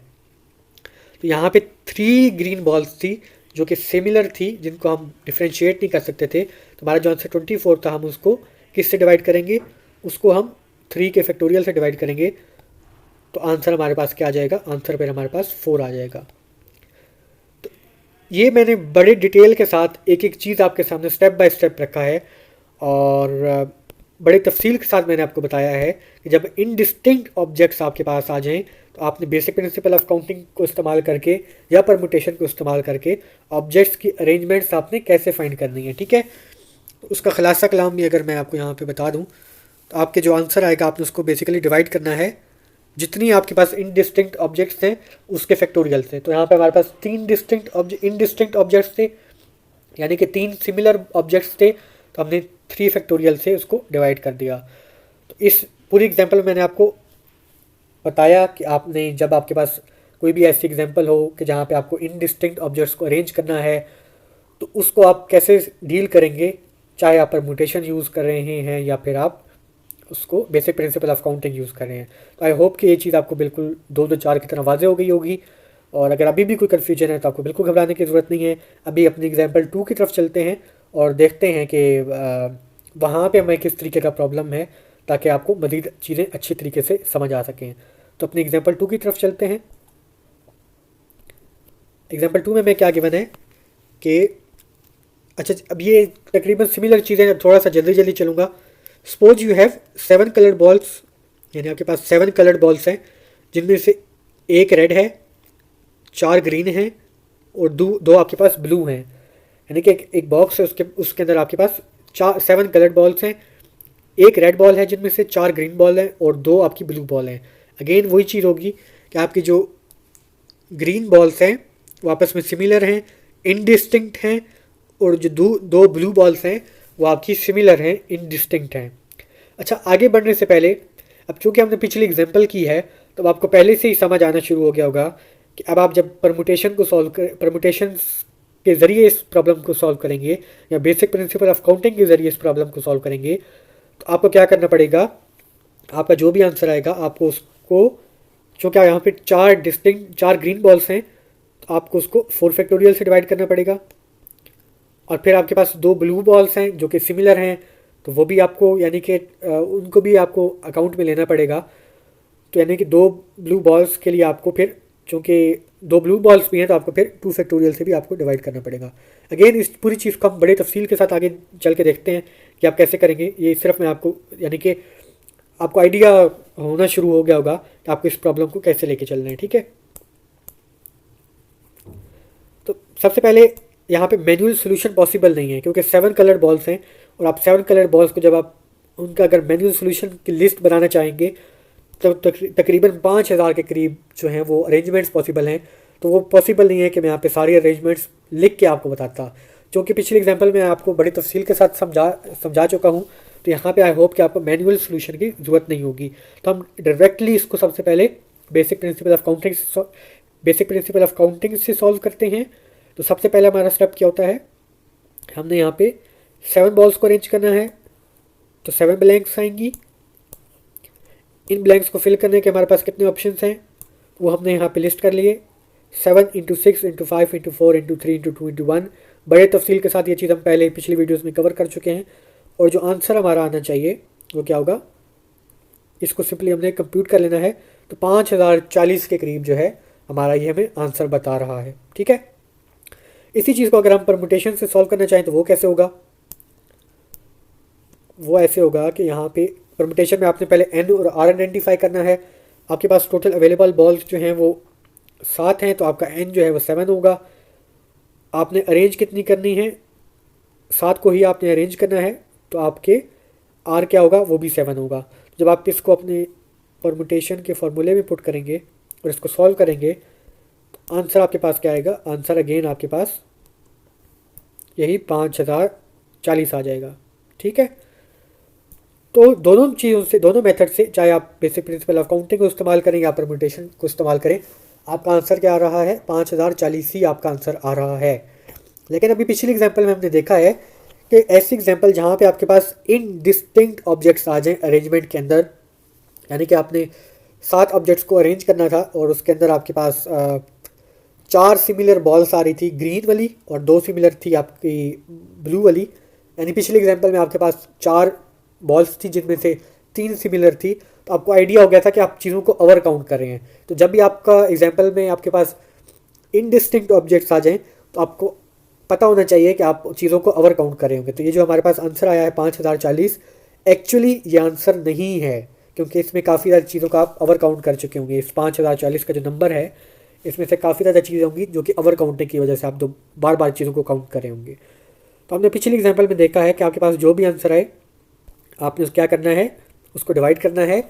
तो यहाँ पे 3 ग्रीन बॉल्स थी जो कि सिमिलर थी, जिनको हम डिफ्रेंशिएट नहीं कर सकते थे। तो हमारा जो आंसर 24 था, हम उसको किससे डिवाइड करेंगे, उसको हम 3 के फैक्टोरियल से डिवाइड करेंगे। तो आंसर हमारे पास क्या आ जाएगा, आंसर पर हमारे पास 4 आ जाएगा। तो ये मैंने बड़े डिटेल के साथ एक एक चीज़ आपके सामने स्टेप बाय स्टेप रखा है, और बड़े तफसील के साथ मैंने आपको बताया है कि जब इनडिस्टिंक्ट ऑब्जेक्ट्स आपके पास आ जाएं तो आपने बेसिक प्रिंसिपल ऑफ काउंटिंग को इस्तेमाल करके या परम्यूटेशन को इस्तेमाल करके ऑब्जेक्ट्स की अरेंजमेंट्स आपने कैसे फाइंड करनी है। ठीक है, तो उसका खुलासा कलाम भी अगर मैं आपको यहाँ पे बता दूँ, तो आपके जो आंसर आएगा आपने उसको बेसिकली डिवाइड करना है जितनी आपके पास इनडिस्टिंक्ट ऑब्जेक्ट्स थे उसके फैक्टोरियल से। तो यहाँ पे हमारे पास 3 इनडिस्टिंक्ट ऑब्जेक्ट्स थे, यानी कि 3 सिमिलर ऑब्जेक्ट्स थे, तो हमने 3 फैक्टोरियल से उसको डिवाइड कर दिया। तो इस पूरी एग्जांपल में मैंने आपको बताया कि आपने जब आपके पास कोई भी ऐसी एग्जांपल हो कि जहाँ पे आपको इनडिस्टिंक्ट ऑब्जेक्ट्स को अरेंज करना है, तो उसको आप कैसे डील करेंगे, चाहे आप परम्यूटेशन यूज़ कर रहे हैं या फिर आप उसको basic principle of counting use कर रहे हैं। तो आई होप कि ये चीज़ आपको बिल्कुल 2-2-4 की तरह वाजे हो गई होगी। और अगर अभी भी कोई कन्फ्यूजन है तो आपको बिल्कुल घबराने की ज़रूरत नहीं है। अभी अपनी एग्जांपल 2 की तरफ चलते हैं और देखते हैं कि वहाँ पे हमें किस तरीके का प्रॉब्लम है, ताकि आपको मज़ीद चीज़ें अच्छी तरीके से समझ आ सकें। तो अपनी एग्जांपल 2 की तरफ चलते हैं। एग्जांपल 2 में मैं क्या गिवन है कि अच्छा, अब ये तकरीबन सिमिलर चीज़ें, थोड़ा सा जल्दी जल्दी चलूँगा। Suppose you have 7 coloured balls, यानी आपके पास 7 कलर्ड बॉल्स हैं, जिनमें से एक रेड है, 4 ग्रीन हैं और दो आपके पास ब्लू हैं। यानी कि एक बॉक्स है, उसके अंदर आपके पास 7 कलर्ड बॉल्स हैं, एक रेड बॉल है जिनमें से 4 ग्रीन बॉल हैं और 2 आपकी ब्लू बॉल हैं। अगेन वही चीज़ होगी कि आपकी जो ग्रीन बॉल्स हैं वो आपस में सिमिलर हैं, इनडिस्टिंक्ट हैं, और जो दो ब्लू बॉल्स हैं वो आपकी सिमिलर हैं, इनडिस्टिंक्ट हैं। अच्छा, आगे बढ़ने से पहले, अब चूँकि हमने पिछली एग्जांपल की है तो अब आपको पहले से ही समझ आना शुरू हो गया होगा कि अब आप जब परम्यूटेशन के ज़रिए इस प्रॉब्लम को सॉल्व करेंगे या बेसिक प्रिंसिपल ऑफ काउंटिंग के ज़रिए इस प्रॉब्लम को सॉल्व करेंगे, तो आपको क्या करना पड़ेगा, आपका जो भी आंसर आएगा आपको उसको, चूँकि यहाँ पे 4 ग्रीन बॉल्स हैं, तो आपको उसको 4 फैक्टोरियल से डिवाइड करना पड़ेगा। और फिर आपके पास 2 ब्लू बॉल्स हैं जो कि सिमिलर हैं, तो वो भी आपको, यानी कि उनको भी आपको अकाउंट में लेना पड़ेगा। तो यानी कि 2 ब्लू बॉल्स के लिए आपको फिर चूँकि 2 ब्लू बॉल्स भी हैं तो आपको फिर 2 फैक्टोरियल से भी आपको डिवाइड करना पड़ेगा। अगेन इस पूरी चीज़ को हम बड़े तफसील के साथ आगे चल के देखते हैं कि आप कैसे करेंगे। ये सिर्फ मैं आपको यानी कि आपको आइडिया होना शुरू हो गया होगा कि आपको इस प्रॉब्लम को कैसे लेके चलना है, ठीक है। तो सबसे पहले यहाँ पे मैनुअल सोल्यूशन पॉसिबल नहीं है क्योंकि 7 कलर बॉल्स हैं और आप 7 कलर बॉल्स को जब आप उनका अगर मैनुअल सोल्यूशन की लिस्ट बनाना चाहेंगे तो तकरीबन 5000 के करीब जो हैं वो अरेंजमेंट्स पॉसिबल हैं। तो वो पॉसिबल नहीं है कि मैं यहाँ पे सारी अरेंजमेंट्स लिख के आपको बताता, क्योंकि पिछले एग्जांपल में आपको बड़ी तफसील के साथ समझा चुका हूँ। तो यहाँ पे आई होप कि आपको मैनुअल सोल्यूशन की ज़रूरत नहीं होगी। तो हम डायरेक्टली इसको सबसे पहले बेसिक प्रिंसिपल ऑफ काउंटिंग से सॉल्व करते हैं। तो सबसे पहले हमारा स्टेप क्या होता है, हमने यहाँ पे 7 बॉल्स को अरेंज करना है। तो 7 ब्लैंक्स आएंगी। इन ब्लैंक्स को फिल करने के हमारे पास कितने ऑप्शंस हैं वो हमने यहाँ पे लिस्ट कर लिए। 7 into 6 into 5 into 4 into 3 into 2 into 1। बड़े तफसील के साथ ये चीज़ हम पहले पिछली वीडियोस में कवर कर चुके हैं। और जो आंसर हमारा आना चाहिए वो क्या होगा, इसको सिंपली हमने कंप्यूट कर लेना है। तो 5040 के करीब जो है हमारा ये हमें आंसर बता रहा है, ठीक है। इसी चीज़ को अगर हम परमुटेशन से सॉल्व करना चाहें तो वो कैसे होगा, वो ऐसे होगा कि यहाँ पे परमुटेशन में आपने पहले एन और आर आइडेंटिफाई करना है। आपके पास टोटल अवेलेबल बॉल्स जो हैं वो 7 हैं, तो आपका एन जो है वो 7 होगा। आपने अरेंज कितनी करनी है, 7 को ही आपने अरेंज करना है, तो आपके आर क्या होगा, वो भी 7 होगा। जब आप इसको अपने परमुटेशन के फॉर्मूले में पुट करेंगे और इसको सॉल्व करेंगे तो आंसर आपके पास क्या आएगा, आंसर अगेन आपके पास यही 5040 आ जाएगा, ठीक है। तो दोनों चीज़ों से, दोनों मेथड से, चाहे आप बेसिक प्रिंसिपल ऑफ काउंटिंग को इस्तेमाल करें या परम्यूटेशन को इस्तेमाल करें, आपका आंसर क्या आ रहा है, 5040 ही आपका आंसर आ रहा है। लेकिन अभी पिछले एग्जांपल में हमने देखा है कि ऐसे एग्जांपल जहाँ पे आपके पास इनडिस्टिंक्ट ऑब्जेक्ट्स आ जाएं अरेंजमेंट के अंदर, यानी कि आपने 7 ऑब्जेक्ट्स को अरेंज करना था और उसके अंदर आपके पास 4 सिमिलर बॉल्स आ रही थी, ग्रीन वाली, और 2 सिमिलर थी आपकी ब्लू वाली। यानी पिछले एग्जांपल में आपके पास 4 बॉल्स थी जिनमें से 3 सिमिलर थी। तो आपको आइडिया हो गया था कि आप चीज़ों को ओवर काउंट कर रहे हैं। तो जब भी आपका एग्जांपल में आपके पास इनडिस्टिंक्ट ऑब्जेक्ट्स आ जाएं तो आपको पता होना चाहिए कि आप चीज़ों को ओवर काउंट कर रहे होंगे। तो ये जो हमारे पास आंसर आया है 5040, एक्चुअली ये आंसर नहीं है, क्योंकि इसमें काफ़ी ज़्यादा चीज़ों का आप ओवर काउंट कर चुके होंगे। इस 5040 का जो नंबर है इसमें से काफ़ी ज़्यादा चीज़ें होंगी जो कि ओवर काउंटिंग की वजह से आप बार बार चीज़ों को काउंट कर रहे होंगे। तो हमने पिछले एग्जाम्पल में देखा है कि आपके पास जो भी आंसर आए आपने क्या करना है, उसको डिवाइड करना है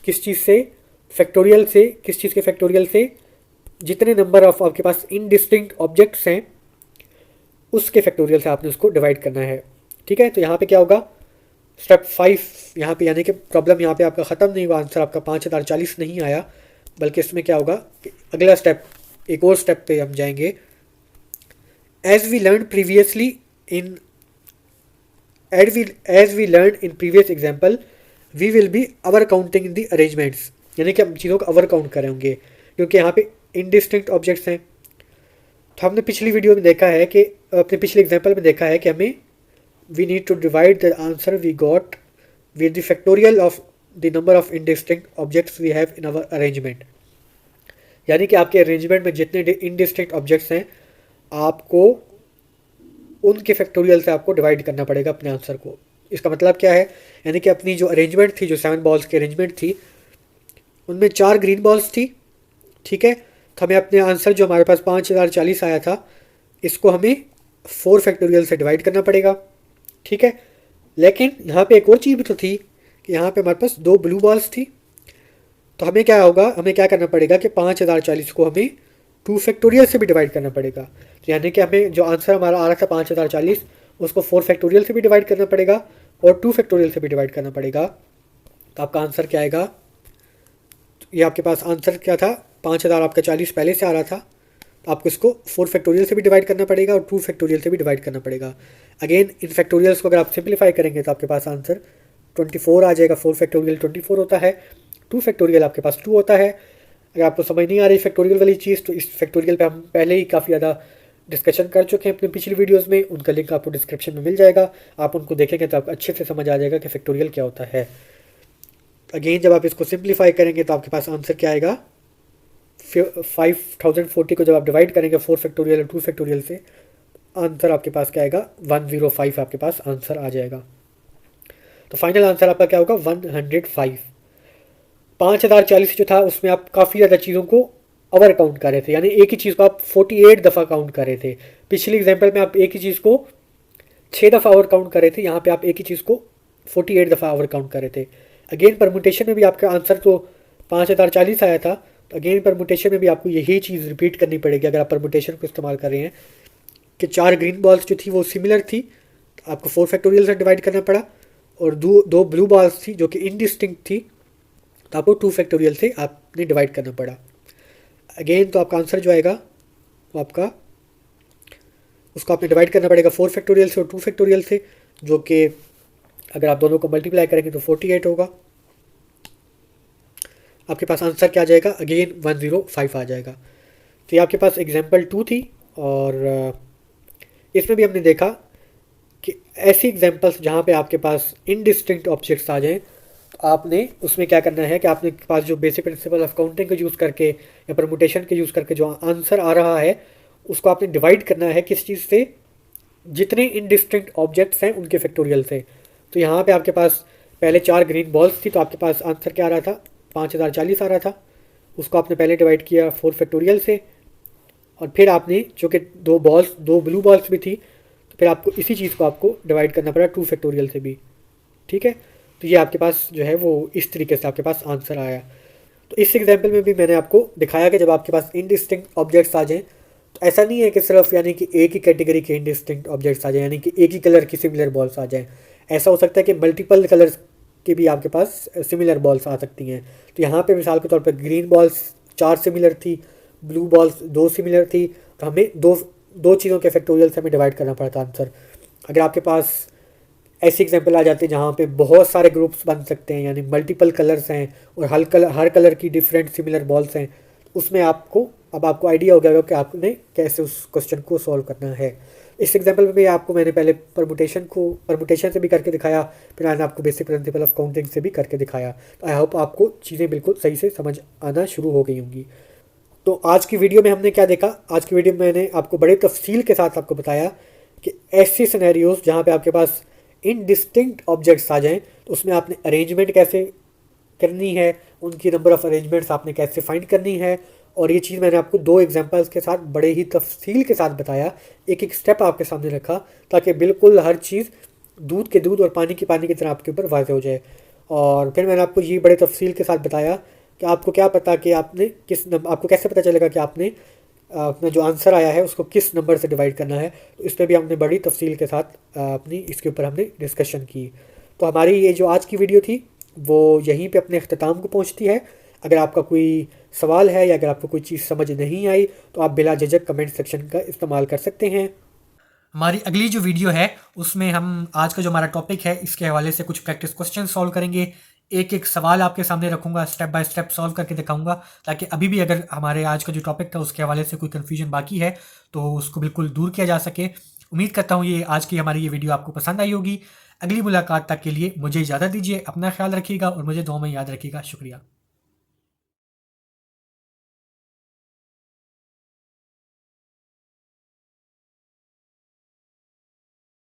किस चीज़ से, फैक्टोरियल से। किस चीज़ के फैक्टोरियल से, जितने नंबर ऑफ आपके पास इनडिस्टिंक्ट ऑब्जेक्ट्स हैं उसके फैक्टोरियल से आपने उसको डिवाइड करना है, ठीक है। तो यहाँ पे क्या होगा, स्टेप 5 यहाँ पे, यानी कि प्रॉब्लम यहाँ पे आपका ख़त्म नहीं हुआ, आंसर आपका 5040 नहीं आया, बल्कि इसमें क्या होगा कि अगला स्टेप, एक और स्टेप पे हम जाएंगे। As we learn in previous example we will be over counting in the arrangements, यानी कि हम चीज़ों को ओवर काउंट करेंगे क्योंकि यहाँ पे इनडिस्टिंक्ट ऑब्जेक्ट्स हैं। तो हमने पिछली वीडियो में देखा है कि अपने पिछले एग्जाम्पल में देखा है कि हमें we need to divide the answer we got with the factorial of the number of indistinct objects we have in our arrangement. यानी कि आपके अरेंजमेंट में जितने इनडिस्टिंक्ट ऑब्जेक्ट्स हैं आपको उनके फैक्टोरियल से आपको डिवाइड करना पड़ेगा अपने आंसर को। इसका मतलब क्या है, यानी कि अपनी जो अरेंजमेंट थी, जो 7 बॉल्स की अरेंजमेंट थी, उनमें 4 ग्रीन बॉल्स थी, ठीक है। तो हमें अपने आंसर जो हमारे पास 5040 आया था इसको हमें 4 फैक्टोरियल से डिवाइड करना पड़ेगा, ठीक है। लेकिन यहाँ पे एक और चीज़ भी तो थी कि यहाँ पे हमारे पास 2 ब्लू बॉल्स थी। तो हमें क्या होगा, हमें क्या करना पड़ेगा कि 5040 को हमें 2 फैक्टोरियल से भी डिवाइड करना पड़ेगा। तो यानी कि हमें जो आंसर हमारा आ रहा था 5040 उसको 4 फैक्टोरियल से भी डिवाइड करना पड़ेगा और 2 फैक्टोरियल से भी डिवाइड करना पड़ेगा। तो आपका आंसर क्या आएगा, ये आपके पास आंसर क्या था, 5040 पहले से आ रहा था, तो आपको इसको 4 फैक्टोरियल से भी डिवाइड करना पड़ेगा और 2 फैक्टोरियल से भी डिवाइड करना पड़ेगा। अगेन इन फैक्टोरियल्स को अगर आप सिंप्लीफाई करेंगे तो आपके पास आंसर 24 आ जाएगा। 4 फैक्टोरियल 24 होता है, 2 फैक्टोरियल आपके पास 2 होता है। अगर आपको समझ नहीं आ रही फैक्टोरियल वाली चीज़ तो इस फैक्टोरियल पे हम पहले ही काफ़ी ज़्यादा डिस्कशन कर चुके हैं अपनी पिछली वीडियोस में, उनका लिंक आपको डिस्क्रिप्शन में मिल जाएगा। आप उनको देखेंगे तो आपको अच्छे से समझ आ जाएगा कि फैक्टोरियल क्या होता है। अगेन जब आप इसको सिंप्लीफाई करेंगे तो आपके पास आंसर क्या आएगा, 5040 को जब आप डिवाइड करेंगे 4 फैक्टोरियल और 2 फैक्टोरियल से, आंसर आपके पास क्या आएगा, 105 आपके पास आंसर आ जाएगा। तो फाइनल आंसर आपका क्या होगा, 105। 5040 जो था उसमें आप काफ़ी ज़्यादा चीज़ों को ओवर काउंट कर रहे थे, यानी एक ही चीज़ को आप 48 दफ़ा काउंट कर रहे थे। पिछली एग्जाम्पल में आप एक ही चीज़ को 6 दफ़ा ओवर काउंट कर रहे थे, यहाँ पे आप एक ही चीज़ को 48 दफ़ा ओवर काउंट कर रहे थे। अगेन परमुटेशन में भी आपका आंसर तो 5040 आया था, तो अगेन परमुटेशन में भी आपको यही चीज़ रिपीट करनी पड़ेगी अगर आप परमुटेशन को इस्तेमाल कर रहे हैं कि 4 ग्रीन बॉल्स जो थी वो सिमिलर थी, तो आपको 4 फैक्टोरियल से डिवाइड करना पड़ा, और दो ब्लू बॉल्स थी जो कि इनडिस्टिंक्ट थी, तो आपको 2 फैक्टोरियल से आपने डिवाइड करना पड़ा। अगेन तो आपका आंसर जो आएगा वो आपका, उसको आपने डिवाइड करना पड़ेगा 4 फैक्टोरियल से और 2 फैक्टोरियल से, जो कि अगर आप दोनों को मल्टीप्लाई करेंगे तो 48 होगा। आपके पास आंसर क्या आ जाएगा, अगेन 105 आ जाएगा। तो ये आपके पास एग्जाम्पल 2 थी, और इसमें भी हमने देखा कि ऐसी एग्जाम्पल्स जहाँ पे आपके पास इनडिस्टिंक्ट ऑब्जेक्ट्स आ जाएं, तो आपने उसमें क्या करना है कि आपने पास जो बेसिक प्रिंसिपल ऑफ काउंटिंग को यूज़ करके या परमुटेशन के यूज़ करके जो आंसर आ रहा है उसको आपने डिवाइड करना है किस चीज़ से, जितने इनडिस्टिंक्ट ऑब्जेक्ट्स हैं उनके फैक्टोरियल से। तो यहाँ पे आपके पास पहले 4 ग्रीन बॉल्स थी, तो आपके पास आंसर क्या आ रहा था, 5040 आ रहा था। उसको आपने पहले डिवाइड किया 4 फैक्टोरियल से, और फिर आपने जो कि दो ब्लू बॉल्स भी थी, तो फिर आपको इसी चीज़ को आपको डिवाइड करना पड़ा 2 फैक्टोरियल से भी। ठीक है, तो ये आपके पास जो है वो इस तरीके से आपके पास आंसर आया। तो इस एग्जाम्पल में भी मैंने आपको दिखाया कि जब आपके पास इनडिस्टिंक्ट ऑब्जेक्ट्स आ जाएँ, तो ऐसा नहीं है कि सिर्फ यानी कि एक ही कैटेगरी के इनडिस्टिंक्ट ऑब्जेक्ट्स आ जाए, यानी कि एक ही कलर की सिमिलर बॉल्स आ जाएँ। ऐसा हो सकता है कि मल्टीपल कलर्स के भी आपके पास सिमिलर बॉल्स आ सकती हैं। तो यहाँ पे मिसाल के तौर पर ग्रीन बॉल्स 4 सिमिलर थी, ब्लू बॉल्स 2 सिमिलर थी, तो हमें दो चीज़ों के फैक्टोरियल से हमें डिवाइड करना पड़ता आंसर। अगर आपके पास ऐसी एग्जांपल आ जाती है जहाँ पे बहुत सारे ग्रुप्स बन सकते हैं, यानी मल्टीपल कलर्स हैं और हर कलर की डिफरेंट सिमिलर बॉल्स हैं, उसमें आपको आइडिया हो गया होगा कि आपने कैसे उस क्वेश्चन को सॉल्व करना है। इस एग्जांपल में भी आपको मैंने पहले परमुटेशन से भी करके दिखाया, फिर मैंने आपको बेसिक प्रिंसिपल ऑफ काउंटिंग से भी करके दिखाया। तो आई होप आपको चीज़ें बिल्कुल सही से समझ आना शुरू हो गई होंगी। तो आज की वीडियो में हमने क्या देखा, आज की वीडियो में मैंने आपको बड़े तफसील के साथ आपको बताया कि ऐसे सिनेरियोज जहाँ पे आपके पास इनडिस्टिंक्ट ऑब्जेक्ट्स आ जाएं, तो उसमें आपने अरेंजमेंट कैसे करनी है, उनकी नंबर ऑफ़ अरेंजमेंट्स आपने कैसे फाइंड करनी है, और ये चीज़ मैंने आपको 2 एग्जांपल्स के साथ बड़े ही तफसील के साथ बताया, एक एक स्टेप आपके सामने रखा, ताकि बिल्कुल हर चीज़ दूध के दूध और पानी की पानी की तरह आपके ऊपर वाज़ेह हो जाए। और फिर मैंने आपको ये बड़े तफसील के साथ बताया कि आपको क्या पता कि आपको कैसे पता चलेगा कि आपने अपना जो आंसर आया है उसको किस नंबर से डिवाइड करना है। तो इस पर भी हमने बड़ी तफसील के साथ इसके ऊपर हमने डिस्कशन की। तो हमारी ये जो आज की वीडियो थी वो यहीं पे अपने अख्ताम को पहुंचती है। अगर आपका कोई सवाल है या अगर आपको कोई चीज़ समझ नहीं आई तो आप बिला झिझक कमेंट सेक्शन का इस्तेमाल कर सकते हैं। हमारी अगली जो वीडियो है उसमें हम आज का जो हमारा टॉपिक है इसके हवाले से कुछ प्रैक्टिस क्वेश्चन सॉल्व करेंगे। एक एक सवाल आपके सामने रखूंगा, स्टेप बाय स्टेप सॉल्व करके दिखाऊंगा, ताकि अभी भी अगर हमारे आज का जो टॉपिक था उसके हवाले से कोई कन्फ्यूजन बाकी है तो उसको बिल्कुल दूर किया जा सके। उम्मीद करता हूँ ये आज की हमारी ये वीडियो आपको पसंद आई होगी। अगली मुलाकात तक के लिए मुझे इजाज़त दीजिए, अपना ख्याल रखिएगा और मुझे दुआ में याद रखिएगा। शुक्रिया।